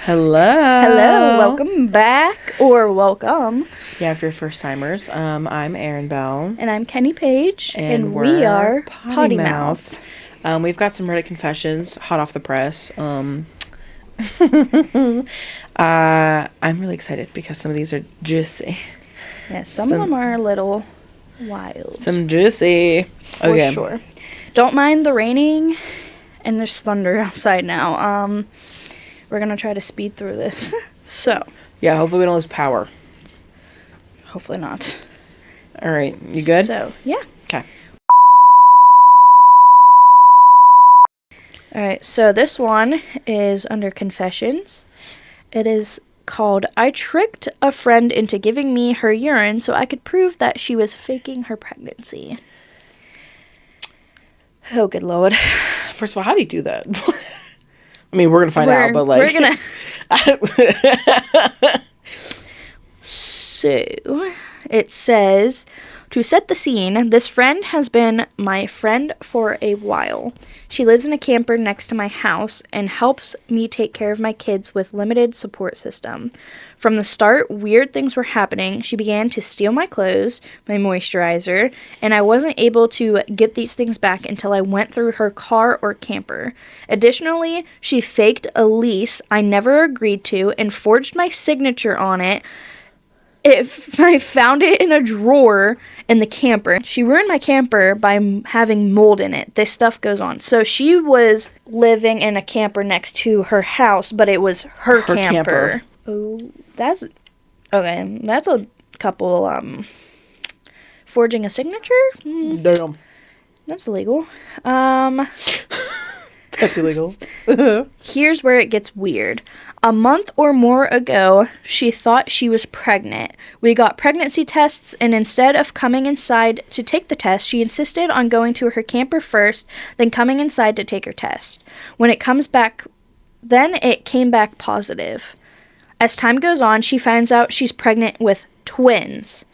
Hello, welcome back, or welcome. Yeah, for your first timers, I'm Erin Bell. And I'm Kenny Page, and we are Potty Mouth. We've got some Reddit confessions, hot off the press. I'm really excited because some of these are juicy. Yeah, some of them are a little wild. Some juicy. For sure. Don't mind the raining, and there's thunder outside now. We're going to try to speed through this. So. Yeah, hopefully we don't lose power. Hopefully not. All right, you good? So, yeah. Okay. All right, so this one is under confessions. It is called, I tricked a friend into giving me her urine so I could prove that she was faking her pregnancy. Oh, good Lord. First of all, how do you do that? I mean, we're going to find out, but like... We're going to... So, it says, to set the scene, this friend has been my friend for a while. She lives in a camper next to my house and helps me take care of my kids with limited support system. From the start, weird things were happening. She began to steal my clothes, my moisturizer, and I wasn't able to get these things back until I went through her car or camper. Additionally, she faked a lease I never agreed to and forged my signature on it. If I found it in a drawer in the camper. She ruined my camper by having mold in it. This stuff goes on. So she was living in a camper next to her house, but it was her camper. Oh, that's okay. That's a couple forging a signature? Damn. That's illegal. That's illegal. Here's where it gets weird. A month or more ago, she thought she was pregnant. We got pregnancy tests, and instead of coming inside to take the test, she insisted on going to her camper first, then coming inside to take her test. When it comes back, then it came back positive. As time goes on, she finds out she's pregnant with twins.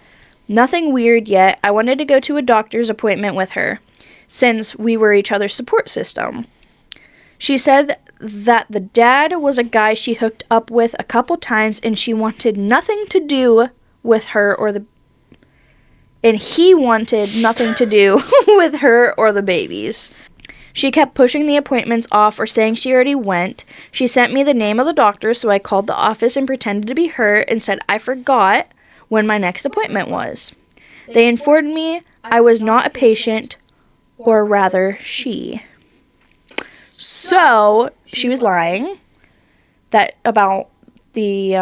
Nothing weird yet. I wanted to go to a doctor's appointment with her, since we were each other's support system. She said that the dad was a guy she hooked up with a couple times, and she wanted nothing to do with her or the... And he wanted nothing to do with her or the babies. She kept pushing the appointments off or saying she already went. She sent me the name of the doctor, so I called the office and pretended to be her and said I forgot when my next appointment was. They informed me I was not a patient, or rather, she. So, she was lying about the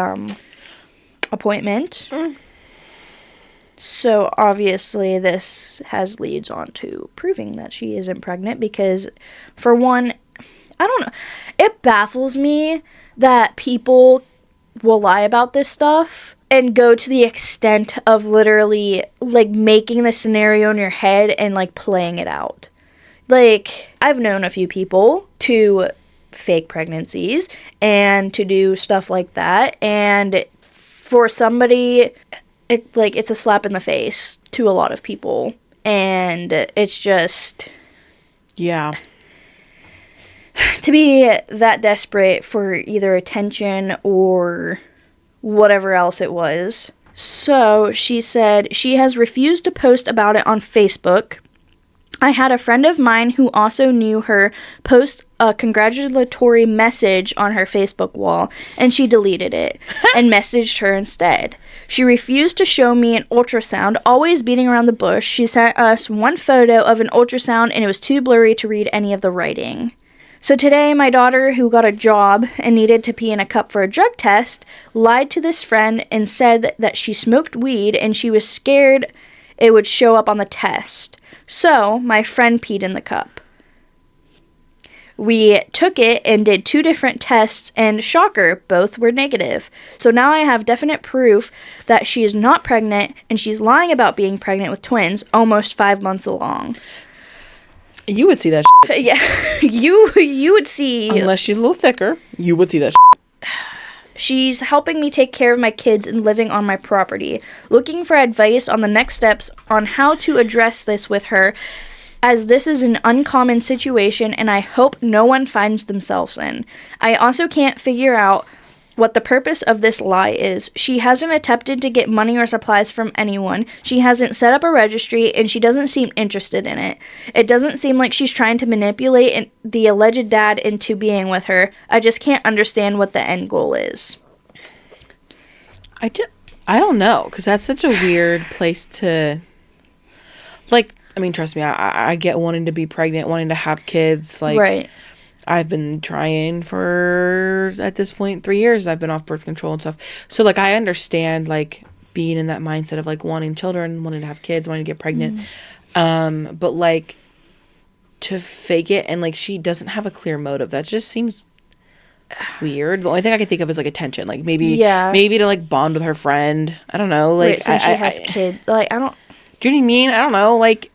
appointment. So, obviously, this has leads on to proving that she isn't pregnant because, for one, I don't know. It baffles me that people will lie about this stuff and go to the extent of literally, like, making the scenario in your head and, like, playing it out. Like, I've known a few people to fake pregnancies and to do stuff like that, and for somebody, it's a slap in the face to a lot of people, and it's just... Yeah. To be that desperate for either attention or whatever else it was. So, she said she has refused to post about it on Facebook. I had a friend of mine who also knew her post a congratulatory message on her Facebook wall, and she deleted it and messaged her instead. She refused to show me an ultrasound, always beating around the bush. She sent us one photo of an ultrasound, and it was too blurry to read any of the writing. So today, my daughter, who got a job and needed to pee in a cup for a drug test, lied to this friend and said that she smoked weed and she was scared it would show up on the test. So, my friend peed in the cup. We took it and did 2 different tests, and shocker, both were negative. So now I have definite proof that she is not pregnant, and she's lying about being pregnant with twins almost 5 months along. You would see that shit. Yeah, you would see... Unless she's a little thicker, you would see that shit. She's helping me take care of my kids and living on my property. Looking for advice on the next steps on how to address this with her, as this is an uncommon situation and I hope no one finds themselves in. I also can't figure out what the purpose of this lie is. She hasn't attempted to get money or supplies from anyone. She hasn't set up a registry, and she doesn't seem interested in it. It doesn't seem like she's trying to manipulate the alleged dad into being with her. I just can't understand what the end goal is. I don't know, because that's such a weird place to, like, I mean, trust me, I get wanting to be pregnant, wanting to have kids, like, right. I've been trying for, at this point, 3 years, I've been off birth control and stuff, so, like, I understand, like, being in that mindset of, like, wanting children, wanting to have kids, wanting to get pregnant, but, like, to fake it, and, like, she doesn't have a clear motive, that just seems weird. The only thing I can think of is like attention, like maybe to like bond with her friend. I don't know, like right, since she has kids. Like, I don't. Do you know what I mean? I don't know, like.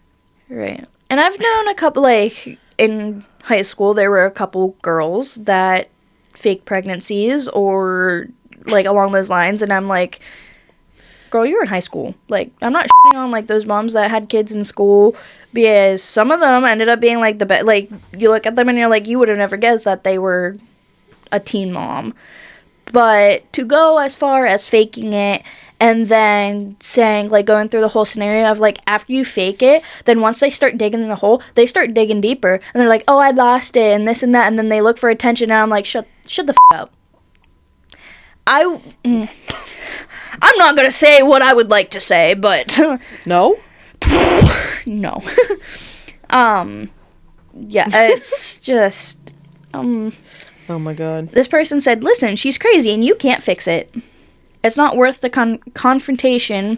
Right, and I've known a couple, like in high school, there were a couple girls that fake pregnancies or like along those lines, and I'm like, girl, you're in high school. Like, I'm not shitting on like those moms that had kids in school, because some of them ended up being like the best. Like, you look at them and you're like, you would have never guessed that they were a teen mom. But to go as far as faking it and then saying, like, going through the whole scenario of, like, after you fake it, then once they start digging in the hole, they start digging deeper, and they're like, oh, I lost it, and this and that, and then they look for attention, and I'm like, shut the up. I'm not gonna say what I would like to say, but no. No. Yeah, it's just oh my god. This person said, listen, she's crazy and you can't fix it. It's not worth the confrontation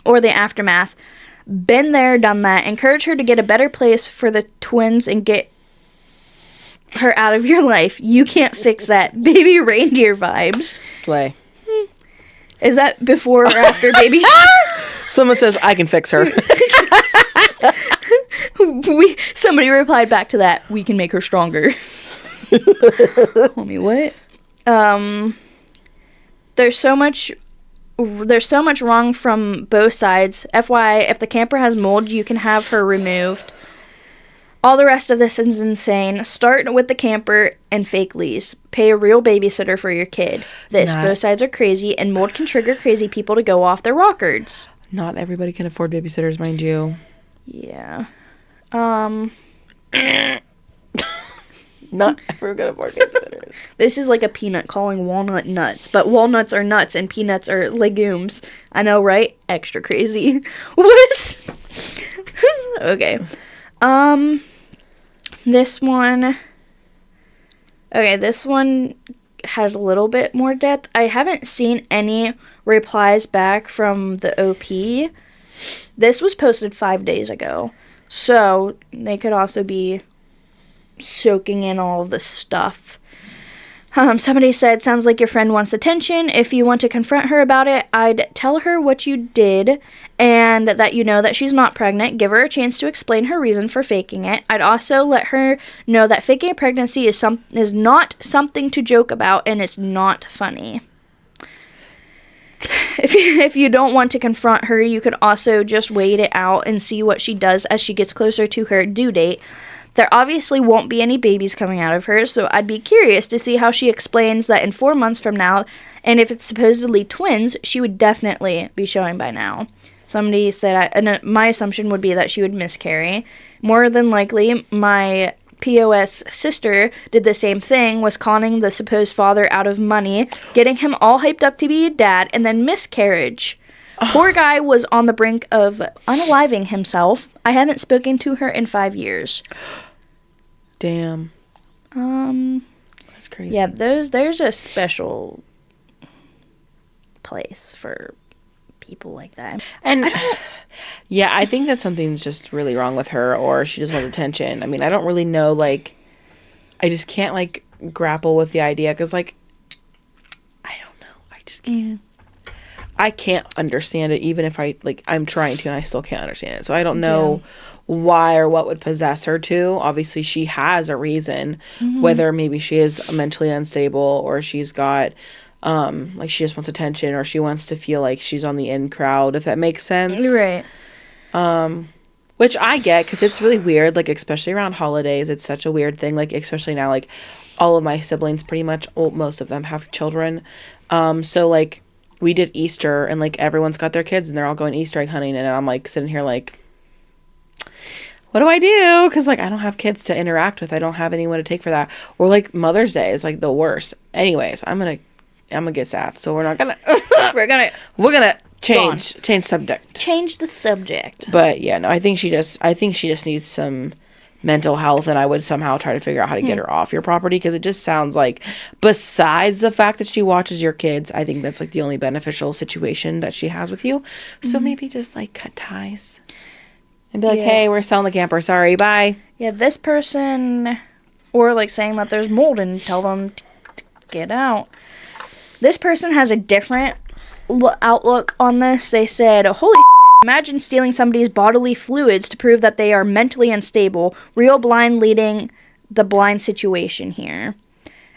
or the aftermath. Been there, done that. Encourage her to get a better place for the twins and get her out of your life. You can't fix that. Baby reindeer vibes. Slay. Is that before or after baby Someone says, I can fix her. Somebody replied back to that, we can make her stronger. Homie, what? There's so much wrong from both sides. FYI, if the camper has mold, you can have her removed. All the rest of this is insane. Start with the camper and fake lease. Pay a real babysitter for your kid. Both sides are crazy, and mold can trigger crazy people to go off their rockers. Not everybody can afford babysitters, mind you. Yeah. Not everyone can afford babysitters. This is like a peanut calling walnut nuts, but walnuts are nuts and peanuts are legumes. I know, right? Extra crazy. What is... Okay. This one has a little bit more depth. I haven't seen any replies back from the OP. This was posted 5 days ago, so they could also be soaking in all of the stuff. Somebody said, sounds like your friend wants attention. If you want to confront her about it, I'd tell her what you did and that you know that she's not pregnant. Give her a chance to explain her reason for faking it. I'd also let her know that faking a pregnancy is not something to joke about, and it's not funny. If you don't want to confront her, you could also just wait it out and see what she does as she gets closer to her due date. There obviously won't be any babies coming out of her, so I'd be curious to see how she explains that in 4 months from now, and if it's supposedly twins, she would definitely be showing by now. Somebody said, my assumption would be that she would miscarry. More than likely, my POS sister did the same thing, was conning the supposed father out of money, getting him all hyped up to be a dad, and then miscarriage. Poor guy was on the brink of unaliving himself. I haven't spoken to her in 5 years. Damn. That's crazy. Yeah, there's a special place for people like that. And yeah, I think that something's just really wrong with her, or she just wants attention. I mean, I don't really know, like, I just can't, like, grapple with the idea, because, like, I don't know. I just can't. I can't understand it, even if I'm trying to, and I still can't understand it. So I don't know why or what would possess her to. Obviously, she has a reason, whether maybe she is mentally unstable, or she's got, like, she just wants attention, or she wants to feel like she's on the in crowd, if that makes sense. Right. Which I get, because it's really weird, like, especially around holidays. It's such a weird thing, like, especially now, like, all of my siblings pretty much, well, most of them have children. So like we did Easter and like everyone's got their kids and they're all going Easter egg hunting, and I'm like sitting here like, what do I do? Because like I don't have kids to interact with. I don't have anyone to take for that. Or like Mother's Day is like the worst. Anyways, I'm gonna get sad. So we're not gonna we're gonna change subject. Change the subject. But yeah, no, I think she just needs some mental health, and I would somehow try to figure out how to get her off your property, because it just sounds like, besides the fact that she watches your kids, I think that's like the only beneficial situation that she has with you. So maybe just like cut ties and be like, hey, we're selling the camper, sorry, bye. Yeah, this person, or like saying that there's mold and tell them to get out. This person has a different outlook on this. They said, holy shit, imagine stealing somebody's bodily fluids to prove that they are mentally unstable. Real blind leading the blind situation here.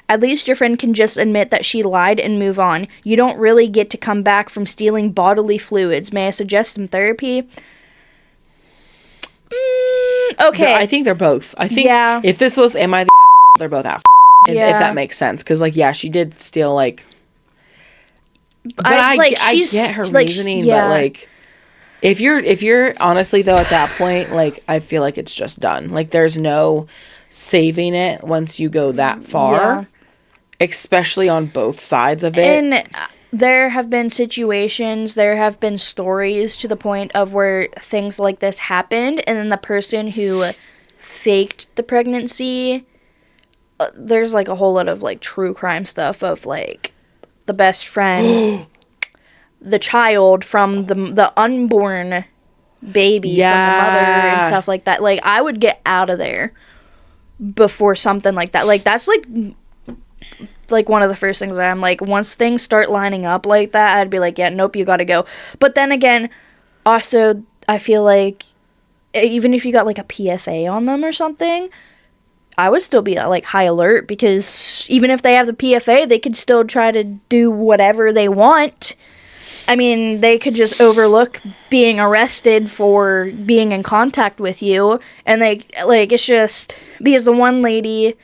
At least your friend can just admit that she lied and move on. You don't really get to come back from stealing bodily fluids. May I suggest some therapy? Okay. I think they're both. I think if this was Am I the asshole, they're both assholes. If that makes sense. Because, like, yeah, she did steal, like... But I get her reasoning, but, like... If you're honestly, though, at that point, like, I feel like it's just done. Like, there's no saving it once you go that far. Yeah. Especially on both sides of it. And... there have been situations, there have been stories to the point of where things like this happened, and then the person who faked the pregnancy, there's like a whole lot of like true crime stuff of like the best friend, the child from the unborn baby from the mother and stuff like that. Like, I would get out of there before something like that. Like, that's like one of the first things that I'm like, once things start lining up like that, I'd be like, yeah, nope, you gotta go. But then again, also, I feel like even if you got like a PFA on them or something, I would still be like high alert, because even if they have the PFA, they could still try to do whatever they want. I mean, they could just overlook being arrested for being in contact with you, and they, like, it's just, because the one lady,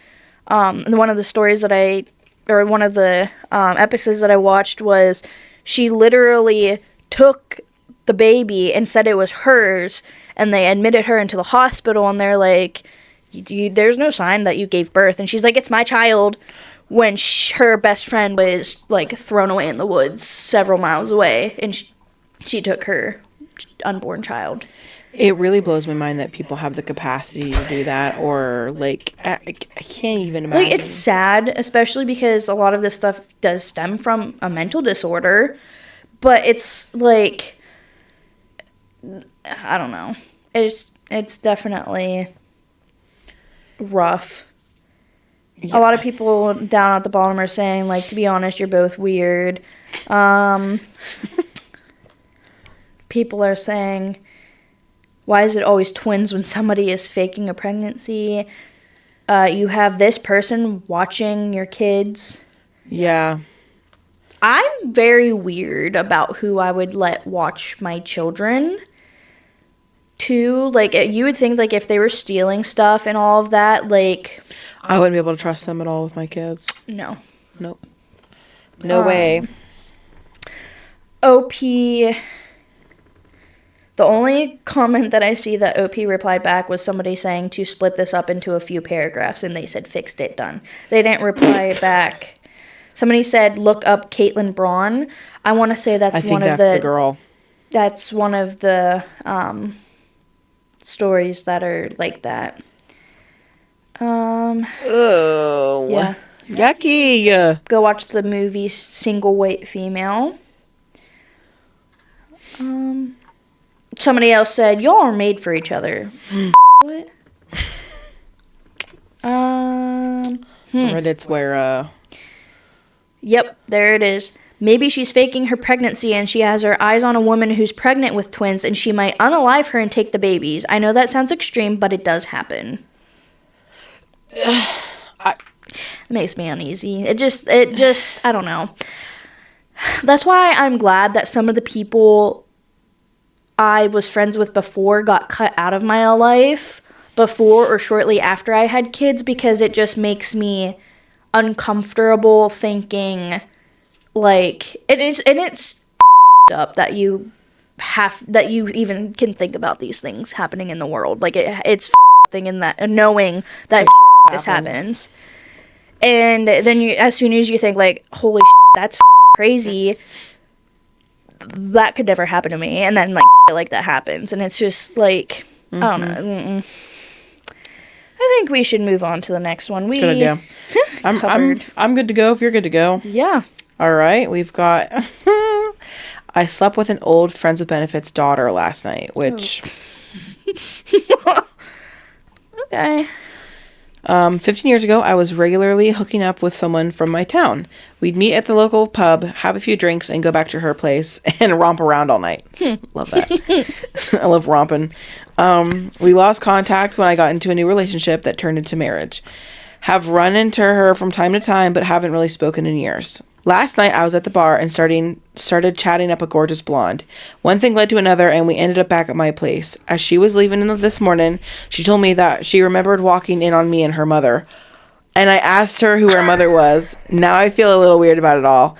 one of the stories that one of the episodes that I watched was, she literally took the baby and said it was hers, and they admitted her into the hospital, and they're like, there's no sign that you gave birth. And she's like, it's my child, when her best friend was like thrown away in the woods several miles away, and she took her unborn child. It really blows my mind that people have the capacity to do that, or like I can't even imagine. Like, it's sad, especially because a lot of this stuff does stem from a mental disorder, but it's like, I don't know. It's definitely rough. Yeah. A lot of people down at the bottom are saying, like, to be honest, you're both weird. People are saying, why is it always twins when somebody is faking a pregnancy? You have this person watching your kids. Yeah. I'm very weird about who I would let watch my children, too. Like, you would think, like, if they were stealing stuff and all of that, like... I wouldn't be able to trust them at all with my kids. No. Nope. No way. OP... The only comment that I see that OP replied back was somebody saying to split this up into a few paragraphs, and they said, fixed it, done. They didn't reply back. Somebody said, look up Caitlin Braun. I want to say that's one of the girl. That's one of the stories that are like that. Oh. Yeah. Yucky. Go watch the movie Single White Female. Somebody else said, y'all are made for each other. What? Reddit's where, Yep, there it is. Maybe she's faking her pregnancy and she has her eyes on a woman who's pregnant with twins, and she might unalive her and take the babies. I know that sounds extreme, but it does happen. It makes me uneasy. It just, I don't know. That's why I'm glad that some of the people I was friends with before got cut out of my life before or shortly after I had kids, because it just makes me uncomfortable thinking, like, it's up that you even can think about these things happening in the world. Like, it's thing in that, knowing that shit like this happens. And then as soon as you think, like, holy shit, that's crazy, that could never happen to me, and then, like, shit like that happens, and it's just, like, I don't know. I think we should move on to the next one. Good idea. I'm good to go if you're good to go. Yeah. All right, we've got... I slept with an old Friends with Benefits daughter last night, which... Okay. 15 years ago, I was regularly hooking up with someone from my town. We'd meet at the local pub, have a few drinks, and go back to her place and romp around all night. Love that. I love romping. We lost contact when I got into a new relationship that turned into marriage. Have run into her from time to time, but haven't really spoken in years. Last night, I was at the bar and started chatting up a gorgeous blonde. One thing led to another, and we ended up back at my place. As she was leaving this morning, she told me that she remembered walking in on me and her mother. And I asked her who her mother was. Now I feel a little weird about it all.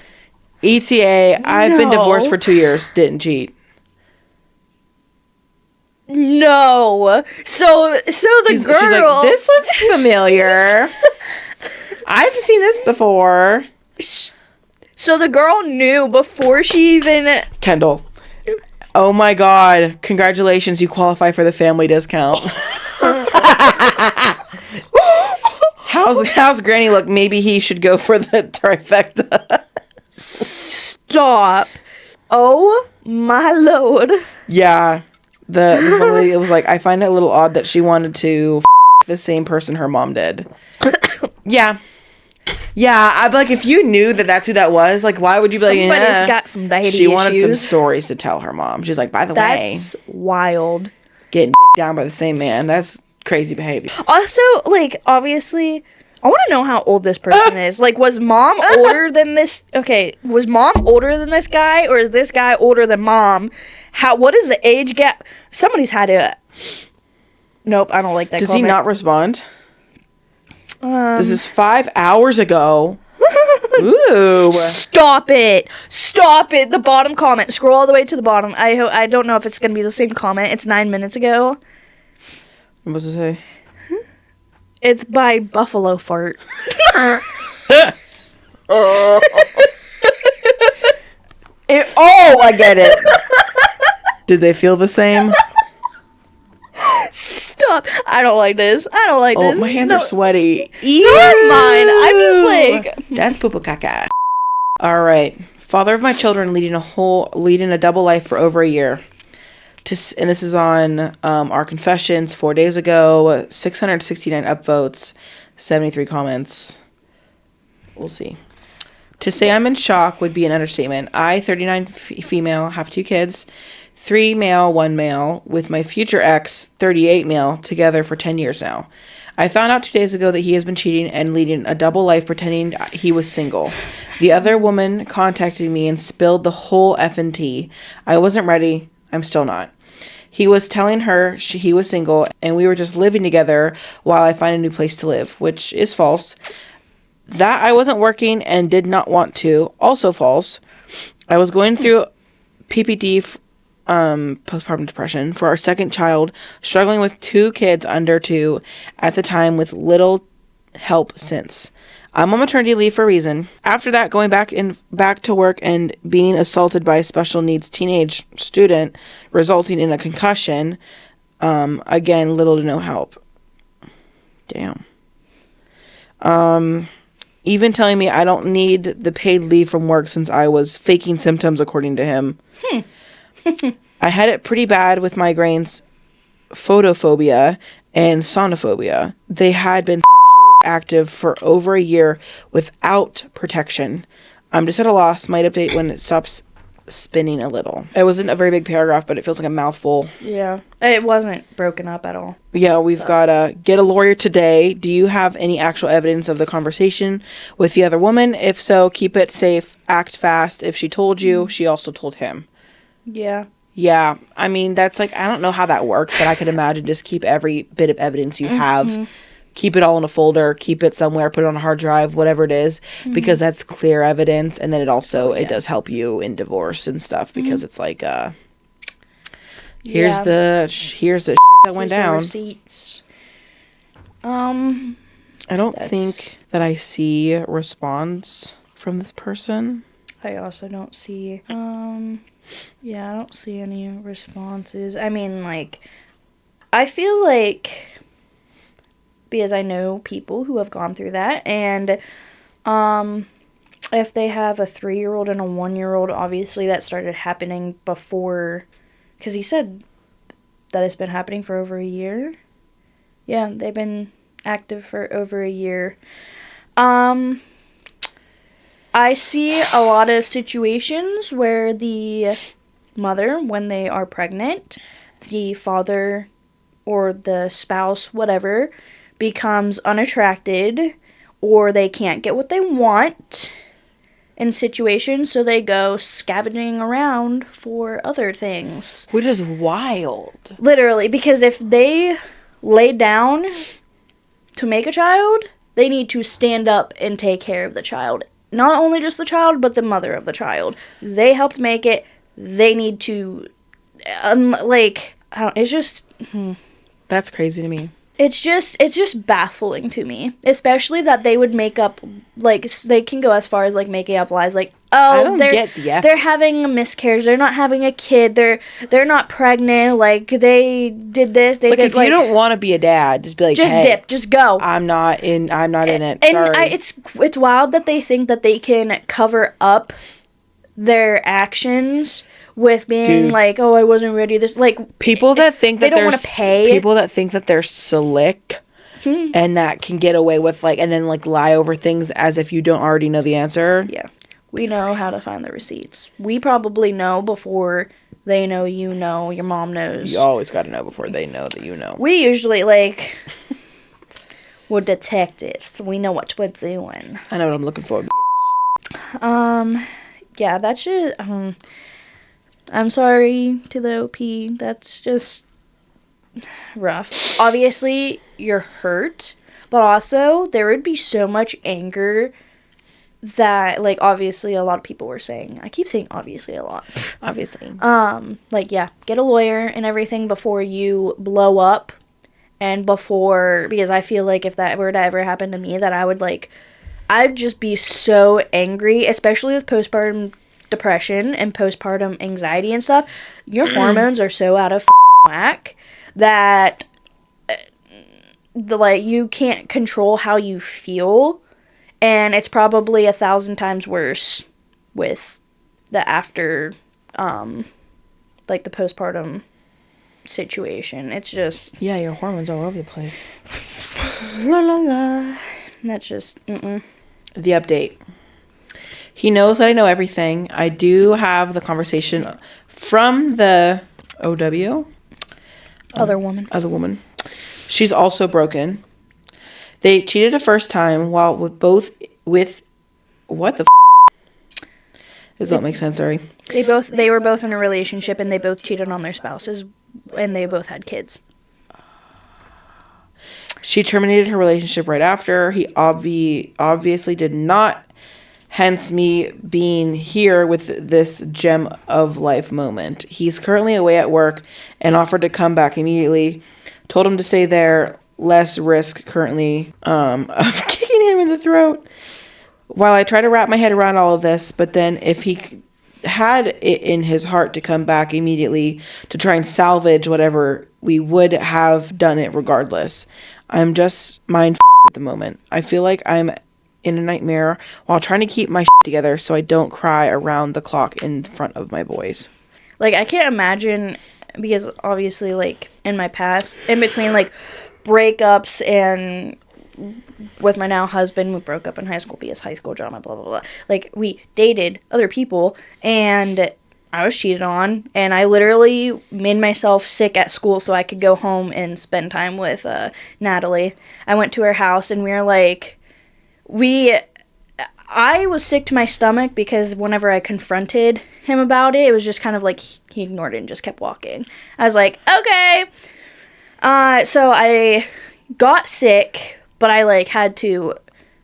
ETA, I've been divorced for 2 years. Didn't cheat. No. So the girl... She's like, this looks familiar. I've seen this before. So the girl knew before she even... Kendall. Oh my God. Congratulations. You qualify for the family discount. How's Granny look? Maybe he should go for the trifecta. Stop. Oh my Lord. Yeah. This one lady, it was like, I find it a little odd that she wanted to the same person her mom did. Yeah. Yeah, I'd be like, if you knew that that's who that was, like, why would you be like, somebody's got some daddy She wanted issues. some stories to tell her mom. She's like, by the way, that's wild. Getting down by the same man, that's crazy behavior. Also, like, obviously, I want to know how old this person is. Like, was mom older than this? Okay, was mom older than this guy, or is this guy older than mom? What is the age gap? Somebody's had to... Nope, I don't like that. Does comment. he not respond? This is 5 hours ago. Ooh. Stop it. The bottom comment. Scroll all the way to the bottom. I don't know if it's going to be the same comment. It's 9 minutes ago. What was it say? It's by Buffalo Fart. I get it. Did they feel the same? Stop. I don't like this. Oh, my hands are sweaty. So are mine. I'm just like... That's poo caca. All right. Father of my children leading a double life for over a year. And this is on our confessions 4 days ago. 669 upvotes. 73 comments. We'll see. To say I'm in shock would be an understatement. I, 39 female, have 2 kids. 3 male, 1 male, with my future ex, 38 male, together for 10 years now. I found out 2 days ago that he has been cheating and leading a double life pretending he was single. The other woman contacted me and spilled the whole effing tea. I wasn't ready. I'm still not. He was telling her he was single and we were just living together while I find a new place to live, which is false. That I wasn't working and did not want to, also false. I was going through PPD, postpartum depression, for our second child, struggling with 2 kids under 2 at the time with little help since. I'm on maternity leave for a reason. After that, going back to work and being assaulted by a special needs teenage student, resulting in a concussion. Again, little to no help. Damn. Even telling me I don't need the paid leave from work since I was faking symptoms, according to him. I had it pretty bad with migraines, photophobia, and sonophobia. They had been active for over a year without protection. I'm just at a loss. Might update when it stops spinning a little. It wasn't a very big paragraph, but it feels like a mouthful. Yeah. It wasn't broken up at all. Yeah, we've got get a lawyer today. Do you have any actual evidence of the conversation with the other woman? If so, keep it safe. Act fast. If she told you, she also told him. Yeah. Yeah. I mean, that's like, I don't know how that works, but I could imagine just keep every bit of evidence you have keep it all in a folder, keep it somewhere, put it on a hard drive, whatever it is, because that's clear evidence. And then it also, it does help you in divorce and stuff, because it's like, here's the shit that went down. Receipts. I don't think that I see a response from this person. I also don't see, I don't see any responses. I mean, like, I feel like, because I know people who have gone through that, and, if they have a 3-year-old and a 1-year-old, obviously that started happening before, because he said that it's been happening for over a year. Yeah, they've been active for over a year. I see a lot of situations where the mother, when they are pregnant, the father or the spouse, whatever, becomes unattracted, or they can't get what they want in situations, so they go scavenging around for other things. Which is wild. Literally, because if they lay down to make a child, they need to stand up and take care of the child. Not only just the child, but the mother of the child. They helped make it. They need to, it's just... That's crazy to me. It's just baffling to me. Especially that they would make up, like, they can go as far as, like, making up lies, like, oh, they're having a miscarriage, they're not having a kid, they're not pregnant, like, they did this, they did, if you don't want to be a dad, just be like, just hey, dip, just go. I'm not in it, and sorry. It's wild that they think that they can cover up their actions with being like, oh, I wasn't ready. This, like, people that think that they don't want to pay. People that think that they're slick and that can get away with, like, and then, like, lie over things as if you don't already know the answer. Yeah, we know how to find the receipts. We probably know before they know, you know, your mom knows. You always got to know before they know that you know. We usually, like, we're detectives. We know what we're doing. I know what I'm looking for. Yeah, that's just, I'm sorry to the OP. That's just rough. Obviously, you're hurt, but also there would be so much anger that, like, obviously a lot of people were saying. I keep saying obviously a lot. Obviously. Like, yeah, get a lawyer and everything before you blow up, and before, because I feel like if that were to ever happen to me, that I would, like, I'd just be so angry, especially with postpartum depression and postpartum anxiety and stuff. Your hormones are so out of whack that you can't control how you feel, and it's probably 1,000 times worse with the after, like, the postpartum situation. It's just, yeah, your hormones all over the place. La la la. That's just The update. He knows that I know everything. I do have the conversation from the OW. Other woman. She's also broken. They cheated a first time while what the does that make sense? Sorry. They were both in a relationship, and they both cheated on their spouses, and they both had kids. She terminated her relationship right after. He obviously did not. Hence me being here with this gem of life moment. He's currently away at work and offered to come back immediately. Told him to stay there. Less risk currently of kicking him in the throat. While I try to wrap my head around all of this, but then if he had it in his heart to come back immediately to try and salvage whatever, we would have done it regardless. I'm just mind at the moment. I feel like I'm in a nightmare while trying to keep my shit together so I don't cry around the clock in front of my boys. Like, I can't imagine, because obviously, like, in my past, in between, like, breakups and with my now husband, we broke up in high school because high school drama, blah, blah, blah. Like, we dated other people, and I was cheated on, and I literally made myself sick at school so I could go home and spend time with Natalie. I went to her house, and we were like, I was sick to my stomach because whenever I confronted him about it, it was just kind of like he ignored it and just kept walking. I was like, okay. So I got sick but I, like, had to,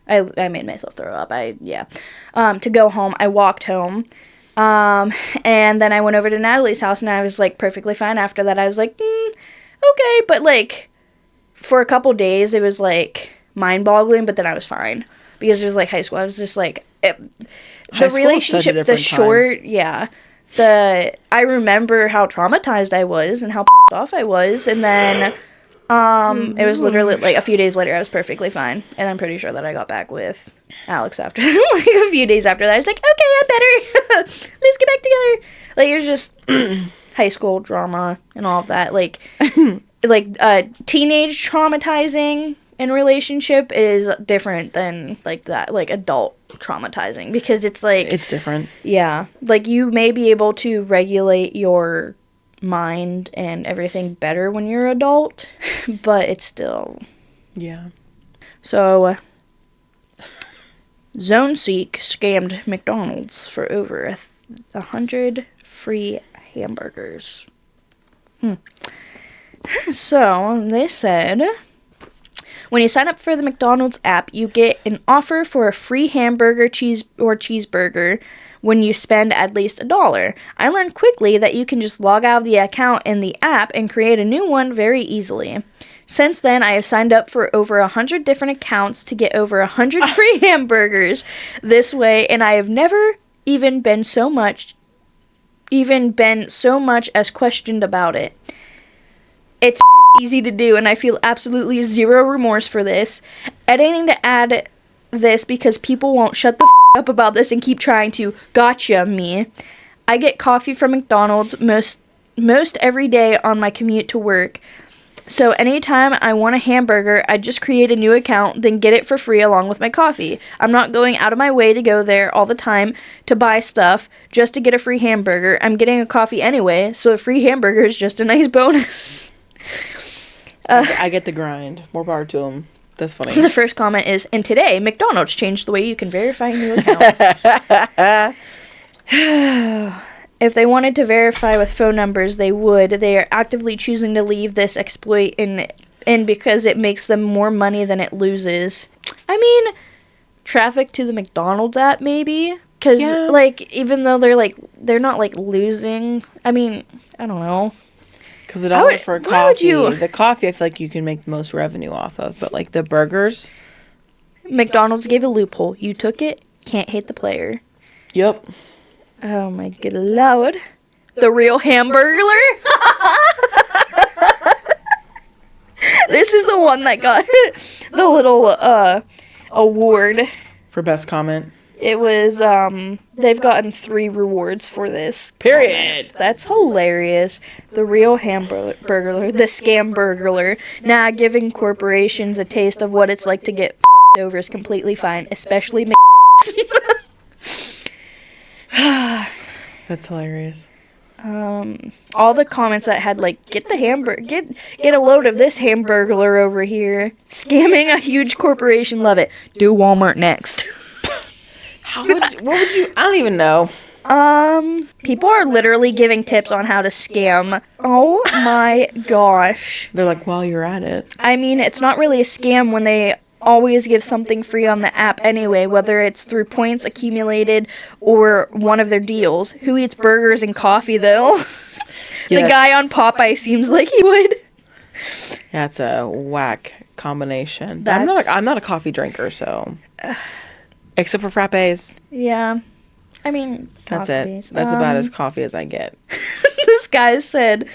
I made myself throw up. To go home, I walked home. And then I went over to Natalie's house, and I was, like, perfectly fine after that. I was like, okay, but, like, for a couple days, it was, like, mind-boggling, but then I was fine, because it was, like, high school. I was just, like, the relationship, the short, I remember how traumatized I was, and how pissed off I was, and then, it was literally, like, a few days later, I was perfectly fine, and I'm pretty sure that I got back with Alex after, like, a few days after that. I was like, okay, I'm better, let's get back together. Like, it was just high school drama and all of that, like, teenage traumatizing in relationship is different than, like, that, like, adult traumatizing, because it's, like... It's different. Yeah. Like, you may be able to regulate your mind and everything better when you're adult, but it's still... Yeah. So, Zone Seek scammed McDonald's for over 100 free hamburgers. So, they said, when you sign up for the McDonald's app, you get an offer for a free hamburger, cheeseburger when you spend at least $1. I learned quickly that you can just log out of the account in the app and create a new one very easily. Since then, I have signed up for over 100 different accounts to get over 100 free hamburgers this way, and I have never even been so much as questioned about it. It's easy to do, and I feel absolutely zero remorse for this. I didn't need to add this because people won't shut the up about this and keep trying to gotcha me. I get coffee from McDonald's most every day on my commute to work. So anytime I want a hamburger, I just create a new account, then get it for free along with my coffee. I'm not going out of my way to go there all the time to buy stuff just to get a free hamburger. I'm getting a coffee anyway, so a free hamburger is just a nice bonus. I get the grind. More power to them. That's funny. The first comment is, and today, McDonald's changed the way you can verify new accounts. If they wanted to verify with phone numbers, they would. They are actively choosing to leave this exploit in because it makes them more money than it loses. I mean, traffic to the McDonald's app, maybe? Because, like, even though they're not, like, losing, I mean, I don't know. Because $1 for coffee, the coffee I feel like you can make the most revenue off of, but, like, the burgers... McDonald's gave a loophole. You took it, can't hate the player. Yep. Oh my good lord. The real Hamburglar? This is the one that got the little award. For best comment. It was, they've gotten 3 rewards for this. Period. That's hilarious. The real Hamburglar, the scam burglar. Nah, giving corporations a taste of what it's like to get f***ed over is completely fine, especially That's hilarious. All the comments that had, like, get a load of this Hamburglar over here. Scamming a huge corporation, love it. Do Walmart next. What would you, I don't even know. People are literally giving tips on how to scam. Oh my gosh. They're like, while you're at it. I mean, it's not really a scam when they always give something free on the app anyway, whether it's through points accumulated or one of their deals. Who eats burgers and coffee, though? The guy on Popeye seems like he would. That's a whack combination. I'm not a coffee drinker, so... Except for frappes. Yeah. I mean, that's it. That's about as coffee as I get. This guy said,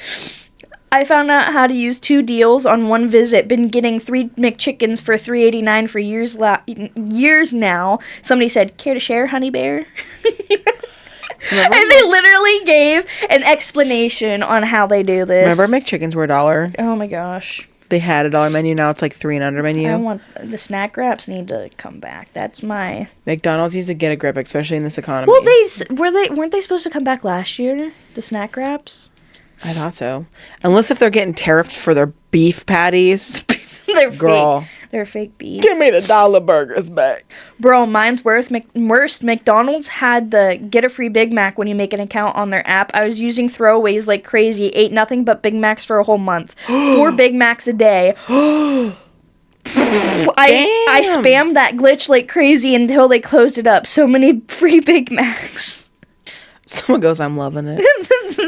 I found out how to use 2 deals on one visit. Been getting 3 McChickens for $3.89 for years now. Somebody said, care to share, honey bear? And they literally gave an explanation on how they do this. Remember McChickens were $1? Oh my gosh. They had a $1 menu, now it's like $3 and under menu. I want the snack wraps need to come back. That's my McDonald's needs to get a grip, especially in this economy. Well, weren't they supposed to come back last year? The snack wraps? I thought so. Unless if they're getting tariffed for their beef patties. They're Girl. fake. They're fake beef. Give me the $1 burgers back. Bro, mine's worst. McDonald's had the get a free Big Mac when you make an account on their app. I was using throwaways like crazy. Ate nothing but Big Macs for a whole month. 4 Big Macs a day. I spammed that glitch like crazy until they closed it up. So many free Big Macs. Someone goes, I'm loving it.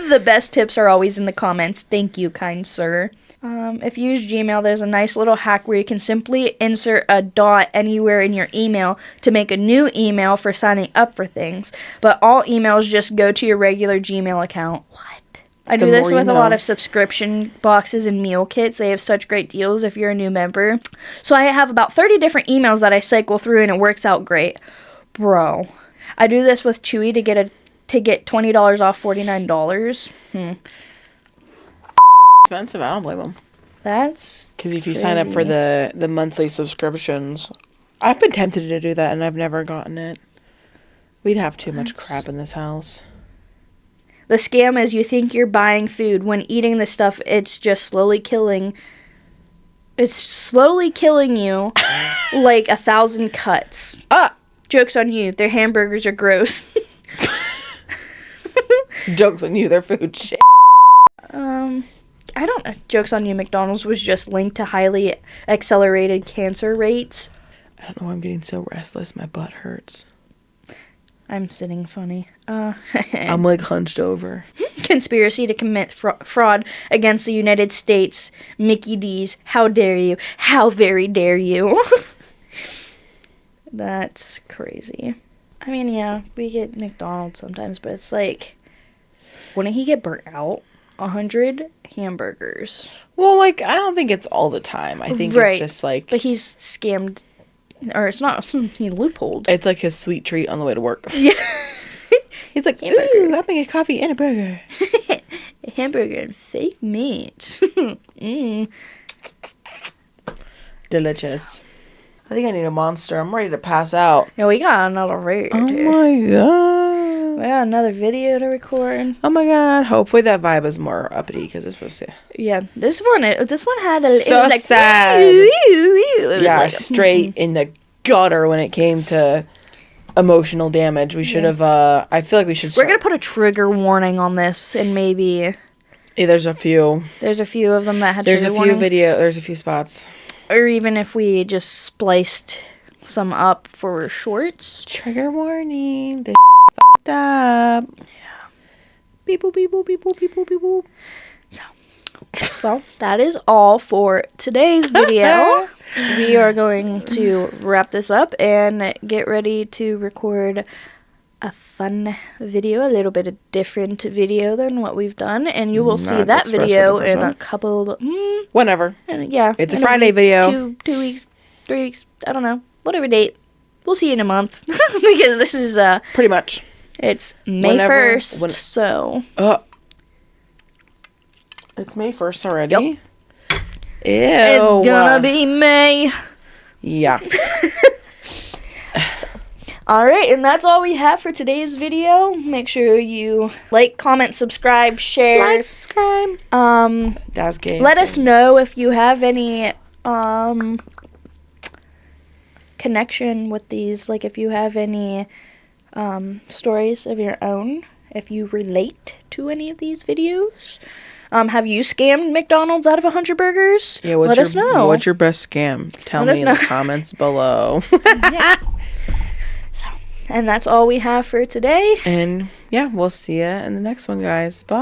The best tips are always in the comments. Thank you, kind sir. If you use Gmail, there's a nice little hack where you can simply insert a dot anywhere in your email to make a new email for signing up for things. But all emails just go to your regular Gmail account. What? I do this with a lot of subscription boxes and meal kits. They have such great deals if you're a new member. So I have about 30 different emails that I cycle through, and it works out great. Bro. I do this with Chewy to get $20 off $49. Expensive. I don't blame them. That's because if you sign up for the monthly subscriptions, I've been tempted to do that and I've never gotten it. We'd have too much crap in this house. The scam is you think you're buying food. When eating the stuff, it's just slowly killing. It's slowly killing you like 1,000 cuts. Joke's on you. Their hamburgers are gross. Joke's on you. Their food shit. I don't know. Joke's on you. McDonald's was just linked to highly accelerated cancer rates. I don't know why I'm getting so restless. My butt hurts. I'm sitting funny. I'm like hunched over. Conspiracy to commit fraud against the United States. Mickey D's. How dare you? How very dare you? That's crazy. I mean, yeah, we get McDonald's sometimes, but it's like, wouldn't he get burnt out? 100 hamburgers. Well, like, I don't think it's all the time. I think it's just like... But he's scammed... Or it's not, he loopholed. It's like his sweet treat on the way to work. Yeah. He's like, ooh, having a coffee and a burger. A hamburger and fake meat. Delicious. I think I need a Monster. I'm ready to pass out. Yeah, we got another video. Oh my god. We got another video to record. Oh my god. Hopefully that vibe is more uppity because it's supposed to... Yeah, this one had a... So it was like, sad. It was yeah, like, straight in the gutter when it came to emotional damage. We should have... I feel like we should... We're going to put a trigger warning on this and maybe... Yeah, there's a few. There's a few of them that had There's trigger a few warnings. There's a few spots. Or even if we just spliced some up for shorts. Trigger warning. This fucked up. Yeah. Beep boop, beep boop, beep boop, beep boop, beep boop. So, well, that is all for today's video. We are going to wrap this up and get ready to record a fun video, a little bit of different video than what we've done, and you will see that video in a couple whenever. Yeah, it's a Friday video. 2 weeks, 3 weeks, I don't know, whatever date. We'll see you in a month because this is pretty much it's May 1st. So it's May 1st already. Yep. Ew. It's gonna be May. Yeah. All right, and that's all we have for today's video. Make sure you like, comment, subscribe, share. Like, subscribe. That's gay. Let us know if you have any connection with these. Like, if you have any stories of your own, if you relate to any of these videos. Have you scammed McDonald's out of 100 burgers? Yeah, let us know. What's your best scam? Tell me in the comments below. Yeah. And that's all we have for today. And yeah, we'll see you in the next one, guys. Bye.